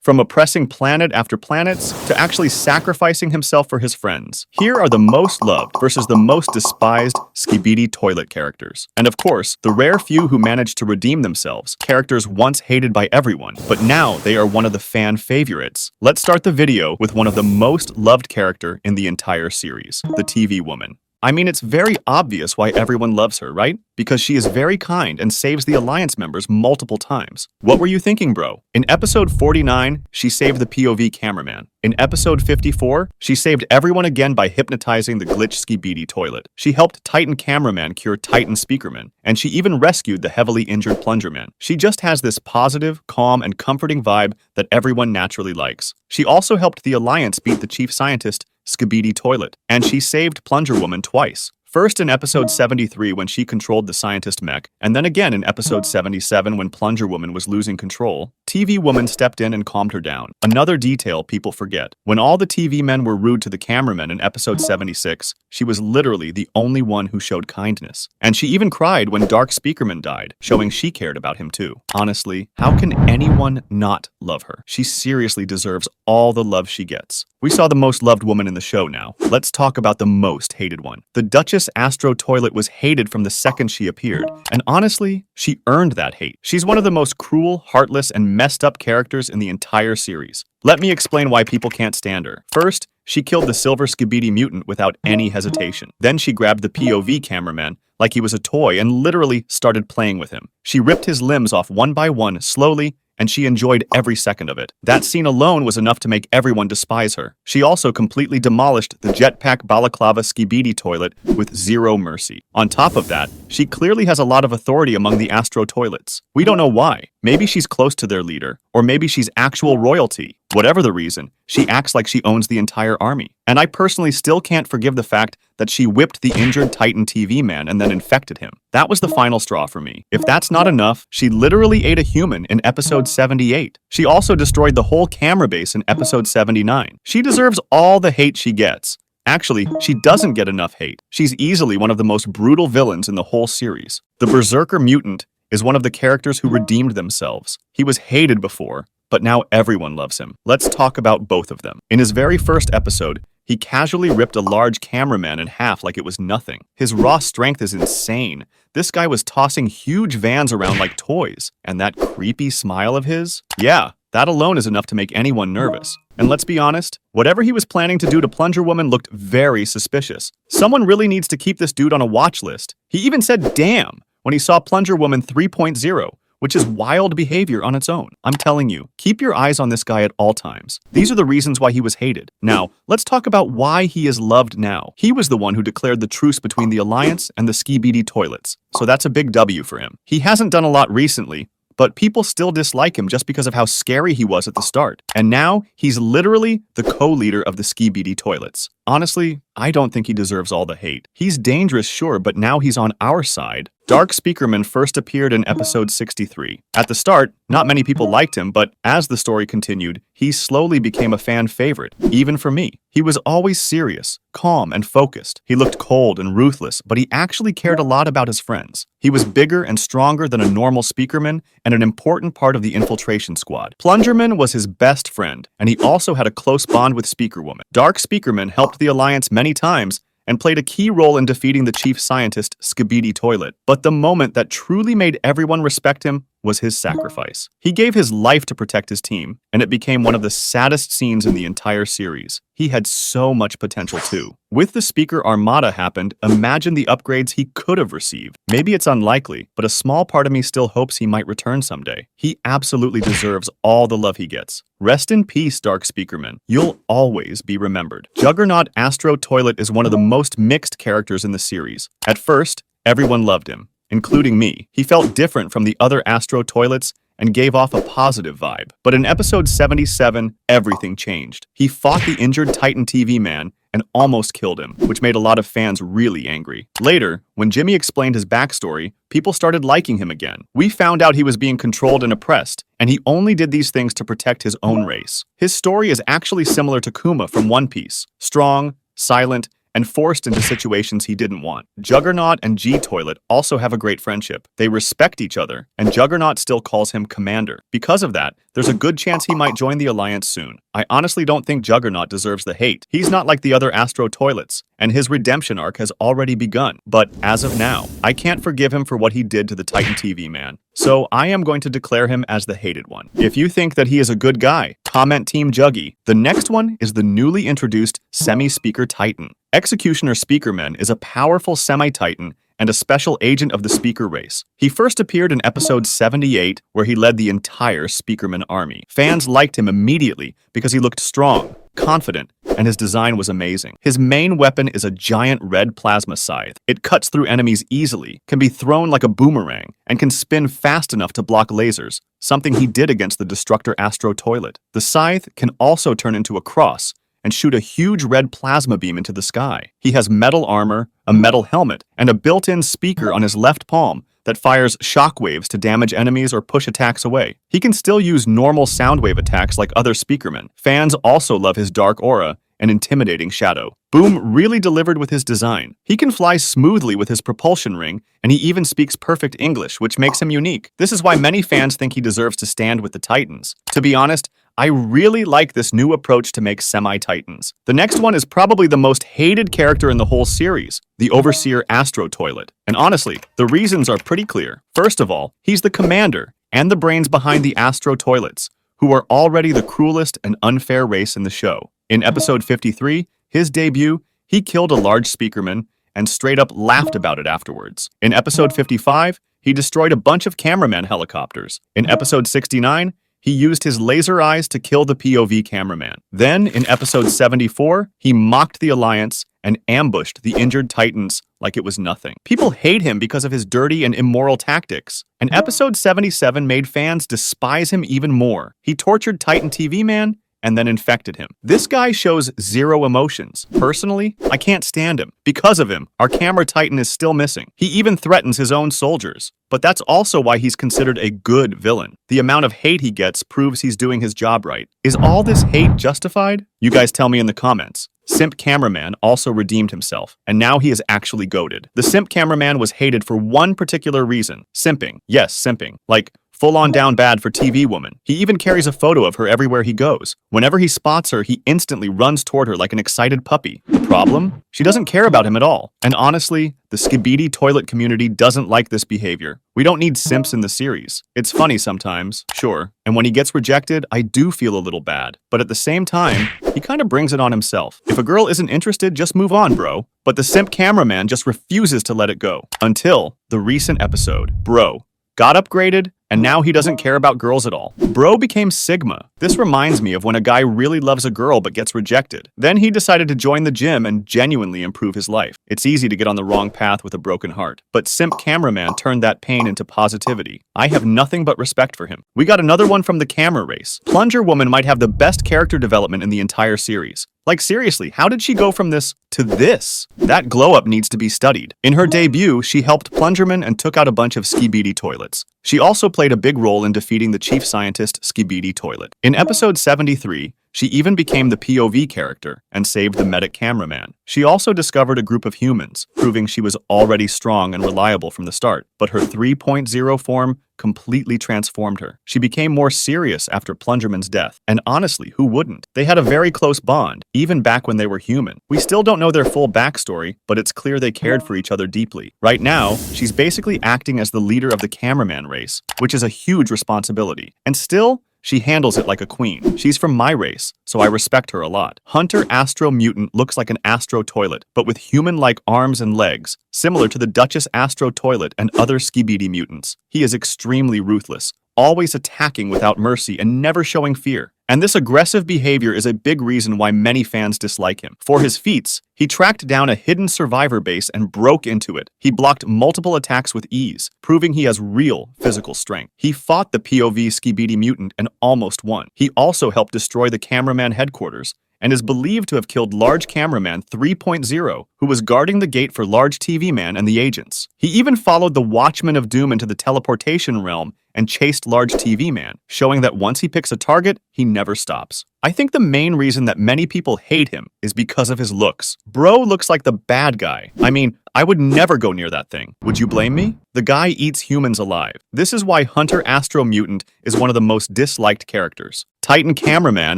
from oppressing planet after planets to actually sacrificing himself for his friends. Here are the most loved versus the most despised Skibidi Toilet characters. And of course, the rare few who managed to redeem themselves, characters once hated by everyone, but now they are one of the fan favorites. Let's start the video with one of the most loved character in the entire series, the TV woman. I mean, it's very obvious why everyone loves her, right? Because she is very kind and saves the Alliance members multiple times. What were you thinking, bro? In episode 49, she saved the POV cameraman. In episode 54, she saved everyone again by hypnotizing the glitch Skibidi Toilet. She helped Titan Cameraman cure Titan Speakerman, and she even rescued the heavily injured Plungerman. She just has this positive, calm, and comforting vibe that everyone naturally likes. She also helped the Alliance beat the chief scientist, Skibidi Toilet, and she saved Plunger Woman twice. First in episode 73 when she controlled the scientist mech, and then again in episode 77 when Plunger Woman was losing control, TV Woman stepped in and calmed her down. Another detail people forget. When all the TV men were rude to the cameraman in episode 76, she was literally the only one who showed kindness. And she even cried when Dark Speakerman died, showing she cared about him too. Honestly, how can anyone not love her? She seriously deserves all the love she gets. We saw the most loved woman in the show now. Let's talk about the most hated one. The Duchess Astro Toilet was hated from the second she appeared, and honestly, she earned that hate. She's one of the most cruel, heartless, and messed up characters in the entire series. Let me explain why people can't stand her. First, she killed the Silver Skibidi mutant without any hesitation. Then she grabbed the POV cameraman like he was a toy and literally started playing with him. She ripped his limbs off one by one, slowly, and she enjoyed every second of it. That scene alone was enough to make everyone despise her. She also completely demolished the jetpack balaclava Skibidi Toilet with zero mercy. On top of that, she clearly has a lot of authority among the Astro Toilets. We don't know why. Maybe she's close to their leader, or maybe she's actual royalty. Whatever the reason, she acts like she owns the entire army. And I personally still can't forgive the fact that she whipped the injured Titan TV man and then infected him. That was the final straw for me. If that's not enough, she literally ate a human in episode 78. She also destroyed the whole camera base in episode 79. She deserves all the hate she gets. Actually, she doesn't get enough hate. She's easily one of the most brutal villains in the whole series. The Berserker Mutant is one of the characters who redeemed themselves. He was hated before, but now everyone loves him. Let's talk about both of them. In his very first episode, he casually ripped a large cameraman in half like it was nothing. His raw strength is insane. This guy was tossing huge vans around like toys. And that creepy smile of his? Yeah, that alone is enough to make anyone nervous. And let's be honest, whatever he was planning to do to Plunger Woman looked very suspicious. Someone really needs to keep this dude on a watch list. He even said damn when he saw Plunger Woman 3.0. Which is wild behavior on its own. I'm telling you, keep your eyes on this guy at all times. These are the reasons why he was hated. Now, let's talk about why he is loved now. He was the one who declared the truce between the Alliance and the Skibidi Toilets, so that's a big W for him. He hasn't done a lot recently, but people still dislike him just because of how scary he was at the start. And now, he's literally the co-leader of the Skibidi Toilets. Honestly, I don't think he deserves all the hate. He's dangerous, sure, but now he's on our side. Dark Speakerman first appeared in episode 63. At the start, not many people liked him, but as the story continued, he slowly became a fan favorite, even for me. He was always serious, calm, and focused. He looked cold and ruthless, but he actually cared a lot about his friends. He was bigger and stronger than a normal Speakerman and an important part of the infiltration squad. Plungerman was his best friend, and he also had a close bond with Speakerwoman. Dark Speakerman helped the Alliance many times and played a key role in defeating the chief scientist, Skibidi Toilet. But the moment that truly made everyone respect him was his sacrifice. He gave his life to protect his team, and it became one of the saddest scenes in the entire series. He had so much potential too. With the Speaker Armada happened, imagine the upgrades he could have received. Maybe it's unlikely, but a small part of me still hopes he might return someday. He absolutely deserves all the love he gets. Rest in peace, Dark Speakerman. You'll always be remembered. Juggernaut Astro Toilet is one of the most mixed characters in the series. At first, everyone loved him, including me. He felt different from the other Astro Toilets and gave off a positive vibe. But in episode 77, everything changed. He fought the injured Titan TV man and almost killed him, which made a lot of fans really angry. Later, when Jimmy explained his backstory, people started liking him again. We found out he was being controlled and oppressed, and he only did these things to protect his own race. His story is actually similar to Kuma from One Piece. Strong, silent, and forced into situations he didn't want. Juggernaut and G Toilet also have a great friendship. They respect each other, and Juggernaut still calls him Commander. Because of that, there's a good chance he might join the Alliance soon. I honestly don't think Juggernaut deserves the hate. He's not like the other Astro Toilets, and his redemption arc has already begun. But as of now, I can't forgive him for what he did to the Titan TV man. So I am going to declare him as the hated one. If you think that he is a good guy, comment Team Juggy. The next one is the newly introduced Semi-Speaker Titan. Executioner Speakerman is a powerful semi-titan and a special agent of the Speaker race. He first appeared in episode 78, where he led the entire Speakerman army. Fans liked him immediately because he looked strong, confident, and his design was amazing. His main weapon is a giant red plasma scythe. It cuts through enemies easily, can be thrown like a boomerang, and can spin fast enough to block lasers, something he did against the Destructor Astro Toilet. The scythe can also turn into a cross and shoot a huge red plasma beam into the sky. He has metal armor, a metal helmet, and a built-in speaker on his left palm that fires shockwaves to damage enemies or push attacks away. He can still use normal soundwave attacks like other Speakermen. Fans also love his dark aura and intimidating shadow. Boom really delivered with his design. He can fly smoothly with his propulsion ring, and he even speaks perfect English, which makes him unique. This is why many fans think he deserves to stand with the Titans. To be honest, I really like this new approach to make semi-titans. The next one is probably the most hated character in the whole series, the Overseer Astro Toilet. And honestly, the reasons are pretty clear. First of all, he's the commander and the brains behind the Astro Toilets, who are already the cruelest and unfair race in the show. In episode 53, his debut, he killed a large Speakerman and straight up laughed about it afterwards. In episode 55, he destroyed a bunch of Cameraman helicopters. In episode 69, he used his laser eyes to kill the POV cameraman. Then, in episode 74, he mocked the Alliance and ambushed the injured Titans like it was nothing. People hate him because of his dirty and immoral tactics. And episode 77 made fans despise him even more. He tortured Titan TV man and then infected him. This guy shows zero emotions. Personally, I can't stand him. Because of him, our camera titan is still missing. He even threatens his own soldiers. But that's also why he's considered a good villain. The amount of hate he gets proves he's doing his job right. Is all this hate justified? You guys tell me in the comments. Simp Cameraman also redeemed himself, and now he is actually goated. The Simp Cameraman was hated for one particular reason. Simping. Yes, simping. Like, full-on down bad for TV woman. He even carries a photo of her everywhere he goes. Whenever he spots her, he instantly runs toward her like an excited puppy. Problem? She doesn't care about him at all. And honestly, the Skibidi Toilet community doesn't like this behavior. We don't need simps in the series. It's funny sometimes, sure. And when he gets rejected, I do feel a little bad. But at the same time, he kind of brings it on himself. If a girl isn't interested, just move on, bro. But the Simp Cameraman just refuses to let it go. Until the recent episode. Bro got upgraded, and now he doesn't care about girls at all. Bro became Sigma. This reminds me of when a guy really loves a girl but gets rejected. Then he decided to join the gym and genuinely improve his life. It's easy to get on the wrong path with a broken heart. But Simp Cameraman turned that pain into positivity. I have nothing but respect for him. We got another one from the camera race. Plunger Woman might have the best character development in the entire series. Like seriously, how did she go from this to this? That glow-up needs to be studied. In her debut, she helped Plungerman and took out a bunch of Skibidi Toilets. She also played a big role in defeating the chief scientist Skibidi Toilet. In episode 73, she even became the POV character and saved the medic cameraman. She also discovered a group of humans, proving she was already strong and reliable from the start. But her 3.0 form completely transformed her. She became more serious after Plungerman's death. And honestly, who wouldn't? They had a very close bond, even back when they were human. We still don't know their full backstory, but it's clear they cared for each other deeply. Right now, she's basically acting as the leader of the cameraman race, which is a huge responsibility. And still, she handles it like a queen. She's from my race, so I respect her a lot. Hunter Astro Mutant looks like an Astro Toilet, but with human-like arms and legs, similar to the Duchess Astro Toilet and other Skibidi mutants. He is extremely ruthless, always attacking without mercy and never showing fear. And this aggressive behavior is a big reason why many fans dislike him. For his feats, he tracked down a hidden survivor base and broke into it. He blocked multiple attacks with ease, proving he has real physical strength. He fought the POV Skibidi mutant and almost won. He also helped destroy the cameraman headquarters and is believed to have killed Large Cameraman 3.0, who was guarding the gate for Large TV Man and the agents. He even followed the Watchman of Doom into the teleportation realm and chased Large TV Man, showing that once he picks a target, he never stops. I think the main reason that many people hate him is because of his looks. Bro looks like the bad guy. I mean, I would never go near that thing. Would you blame me? The guy eats humans alive. This is why Hunter Astro Mutant is one of the most disliked characters. Titan Cameraman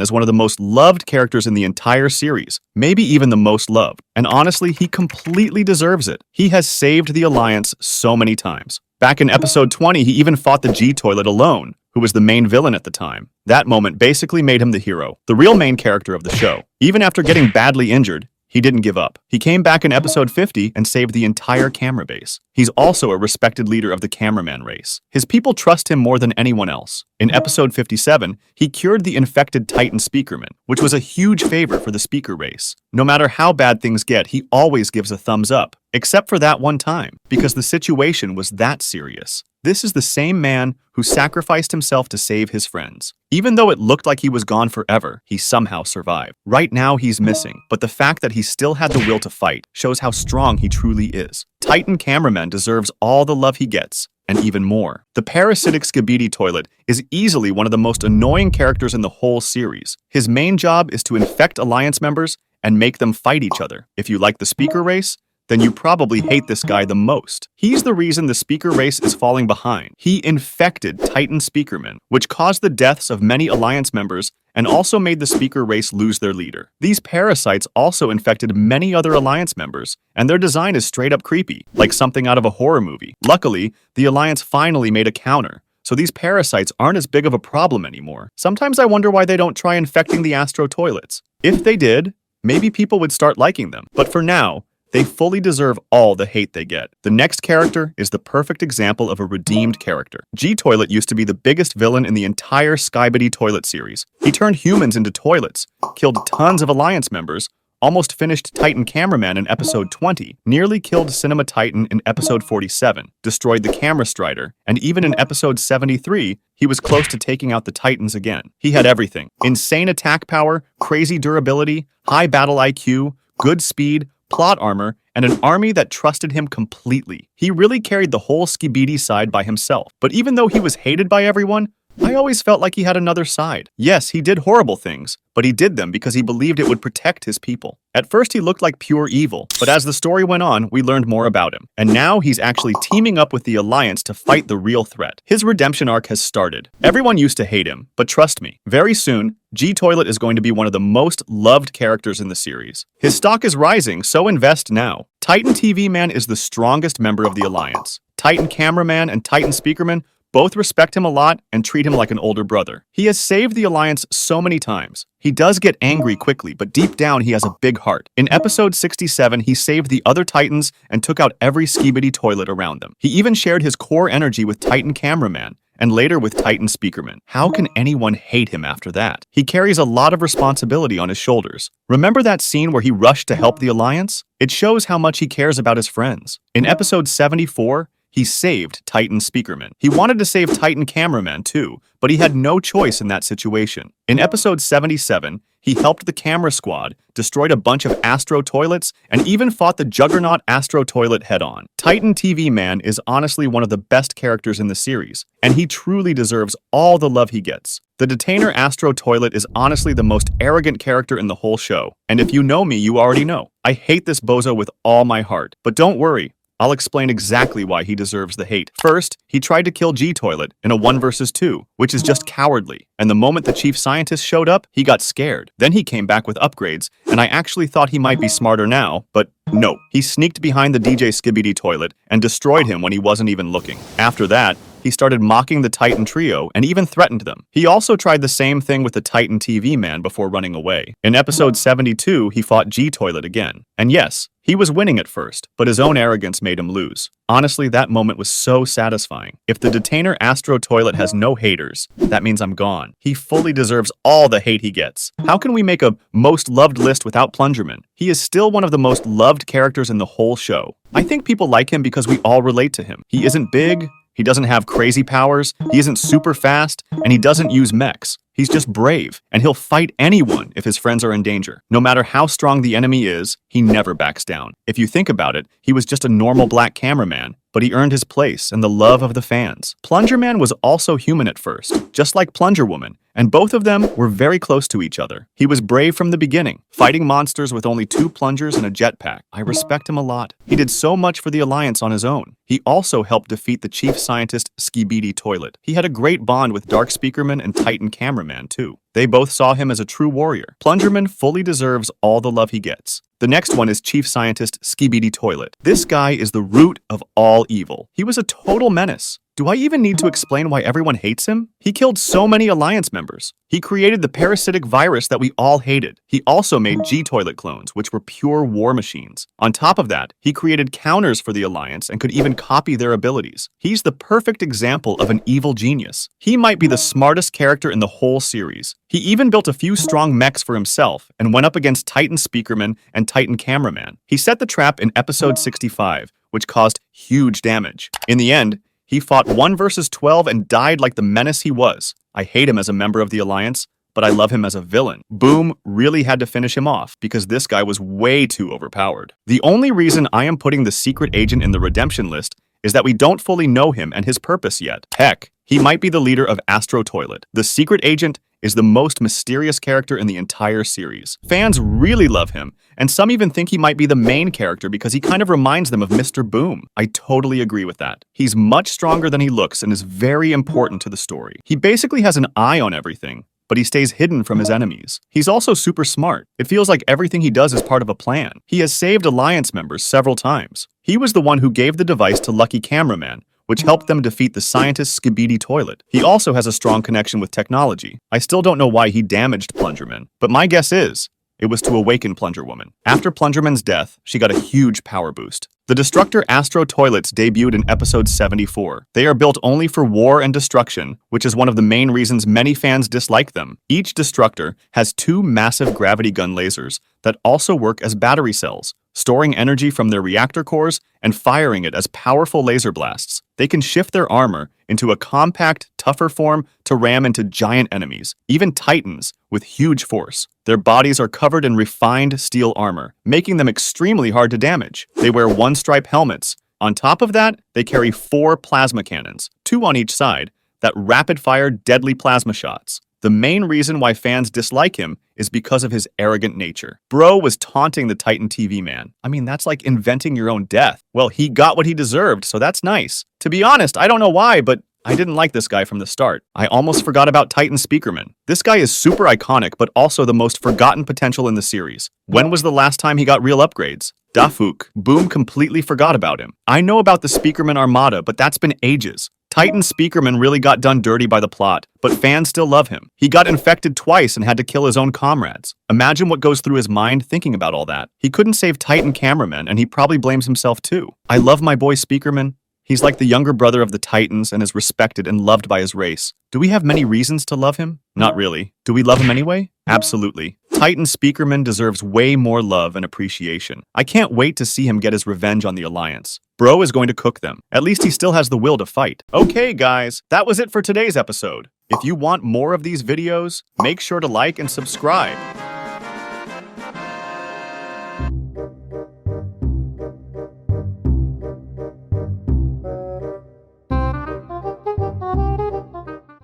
is one of the most loved characters in the entire series, maybe even the most loved. And honestly, he completely deserves it. He has saved the Alliance so many times. Back in episode 20, he even fought the G-Toilet alone, who was the main villain at the time. That moment basically made him the hero, the real main character of the show. Even after getting badly injured, he didn't give up. He came back in episode 50 and saved the entire camera base. He's also a respected leader of the Cameraman race. His people trust him more than anyone else. In episode 57, he cured the infected Titan Speakerman, which was a huge favor for the Speaker race. No matter how bad things get, he always gives a thumbs up, except for that one time, because the situation was that serious. This is the same man who sacrificed himself to save his friends. Even though it looked like he was gone forever, he somehow survived. Right now, he's missing, but the fact that he still had the will to fight shows how strong he truly is. Titan Cameraman deserves all the love he gets, and even more. The parasitic Skibidi Toilet is easily one of the most annoying characters in the whole series. His main job is to infect Alliance members and make them fight each other. If you like the Speaker race, then you probably hate this guy the most. He's the reason the Speaker race is falling behind. He infected Titan Speakerman, which caused the deaths of many Alliance members and also made the Speaker race lose their leader. These parasites also infected many other Alliance members, and their design is straight up creepy, like something out of a horror movie. Luckily, the Alliance finally made a counter, so these parasites aren't as big of a problem anymore. Sometimes I wonder why they don't try infecting the Astro Toilets. If they did, maybe people would start liking them. But for now, they fully deserve all the hate they get. The next character is the perfect example of a redeemed character. G-Toilet used to be the biggest villain in the entire Skibidi Toilet series. He turned humans into toilets, killed tons of Alliance members, almost finished Titan Cameraman in episode 20, nearly killed Cinema Titan in episode 47, destroyed the Camera Strider, and even in episode 73, he was close to taking out the Titans again. He had everything: insane attack power, crazy durability, high battle IQ, good speed, plot armor, and an army that trusted him completely. He really carried the whole Skibidi side by himself. But even though he was hated by everyone, I always felt like he had another side. Yes, he did horrible things, but he did them because he believed it would protect his people. At first, he looked like pure evil, but as the story went on, we learned more about him. And now he's actually teaming up with the Alliance to fight the real threat. His redemption arc has started. Everyone used to hate him, but trust me, very soon, G-Toilet is going to be one of the most loved characters in the series. His stock is rising, so invest now. Titan TV Man is the strongest member of the Alliance. Titan Cameraman and Titan Speakerman both respect him a lot and treat him like an older brother. He has saved the Alliance so many times. He does get angry quickly, but deep down he has a big heart. In episode 67, he saved the other Titans and took out every Skibidi Toilet around them. He even shared his core energy with Titan Cameraman, and later with Titan Speakerman. How can anyone hate him after that? He carries a lot of responsibility on his shoulders. Remember that scene where he rushed to help the Alliance? It shows how much he cares about his friends. In episode 74, he saved Titan Speakerman. He wanted to save Titan Cameraman too, but he had no choice in that situation. In episode 77, he helped the camera squad, destroyed a bunch of Astro Toilets, and even fought the juggernaut Astro Toilet head-on. Titan TV Man is honestly one of the best characters in the series, and he truly deserves all the love he gets. The detainer Astro Toilet is honestly the most arrogant character in the whole show, and if you know me, you already know. I hate this bozo with all my heart, but don't worry. I'll explain exactly why he deserves the hate. First, he tried to kill G-Toilet in a 1 vs 2, which is just cowardly. And the moment the chief scientist showed up, he got scared. Then he came back with upgrades, and I actually thought he might be smarter now, but no. He sneaked behind the Duchess Skibidi Toilet and destroyed him when he wasn't even looking. After that, he started mocking the Titan trio and even threatened them. He also tried the same thing with the Titan TV Man before running away. In episode 72, he fought G-Toilet again. And yes, he was winning at first, but his own arrogance made him lose. Honestly, that moment was so satisfying. If the detainer Astro Toilet has no haters, that means I'm gone. He fully deserves all the hate he gets. How can we make a most loved list without Plungerman? He is still one of the most loved characters in the whole show. I think people like him because we all relate to him. He isn't big, He doesn't have crazy powers, he isn't super fast, and he doesn't use mechs. He's just brave, and he'll fight anyone if his friends are in danger. No matter how strong the enemy is, he never backs down. If you think about it, he was just a normal black cameraman, but he earned his place and the love of the fans. Plungerman was also human at first, just like Plunger Woman, and both of them were very close to each other. He was brave from the beginning, fighting monsters with only 2 plungers and a jetpack. I respect him a lot. He did so much for the Alliance on his own. He also helped defeat the chief scientist Skibidi Toilet. He had a great bond with Dark Speakerman and Titan Cameraman too. They both saw him as a true warrior. Plungerman fully deserves all the love he gets. The next one is Chief Scientist Skibidi Toilet. This guy is the root of all evil. He was a total menace. Do I even need to explain why everyone hates him? He killed so many Alliance members. He created the parasitic virus that we all hated. He also made G-Toilet clones, which were pure war machines. On top of that, he created counters for the Alliance and could even copy their abilities. He's the perfect example of an evil genius. He might be the smartest character in the whole series. He even built a few strong mechs for himself and went up against Titan Speakerman and Titan Cameraman. He set the trap in episode 65, which caused huge damage. In the end, he fought 1 versus 12 and died like the menace he was. I hate him as a member of the Alliance, but I love him as a villain. Boom really had to finish him off because this guy was way too overpowered. The only reason I am putting the secret agent in the redemption list is that we don't fully know him and his purpose yet. Heck, he might be the leader of Astro Toilet. The secret agent is the most mysterious character in the entire series. Fans really love him, and some even think he might be the main character because he kind of reminds them of Mr. Boom. I totally agree with that. He's much stronger than he looks and is very important to the story. He basically has an eye on everything, but he stays hidden from his enemies. He's also super smart. It feels like everything he does is part of a plan. He has saved Alliance members several times. He was the one who gave the device to Lucky Cameraman, which helped them defeat the scientist Skibidi Toilet. He also has a strong connection with technology. I still don't know why he damaged Plungerman, but my guess is it was to awaken Plunger Woman. After Plungerman's death, she got a huge power boost. The Destructor Astro Toilets debuted in episode 74. They are built only for war and destruction, which is one of the main reasons many fans dislike them. Each Destructor has 2 massive gravity gun lasers that also work as battery cells, storing energy from their reactor cores and firing it as powerful laser blasts. They can shift their armor into a compact, tougher form to ram into giant enemies, even titans with huge force. Their bodies are covered in refined steel armor, making them extremely hard to damage. They wear 1-stripe helmets. On top of that, they carry 4 plasma cannons, 2 on each side, that rapid-fire deadly plasma shots. The main reason why fans dislike him is because of his arrogant nature. Bro was taunting the Titan TV man. I mean, that's like inventing your own death. Well, he got what he deserved, so that's nice. To be honest, I don't know why, but I didn't like this guy from the start. I almost forgot about Titan Speakerman. This guy is super iconic, but also the most forgotten potential in the series. When was the last time he got real upgrades? DAFUQBOOM completely forgot about him. I know about the Speakerman Armada, but that's been ages. Titan Speakerman really got done dirty by the plot, but fans still love him. He got infected twice and had to kill his own comrades. Imagine what goes through his mind thinking about all that. He couldn't save Titan Cameraman, and he probably blames himself too. I love my boy Speakerman. He's like the younger brother of the Titans and is respected and loved by his race. Do we have many reasons to love him? Not really. Do we love him anyway? Absolutely. Titan Speakerman deserves way more love and appreciation. I can't wait to see him get his revenge on the Alliance. Bro is going to cook them. At least he still has the will to fight. Okay, guys, that was it for today's episode. If you want more of these videos, make sure to like and subscribe.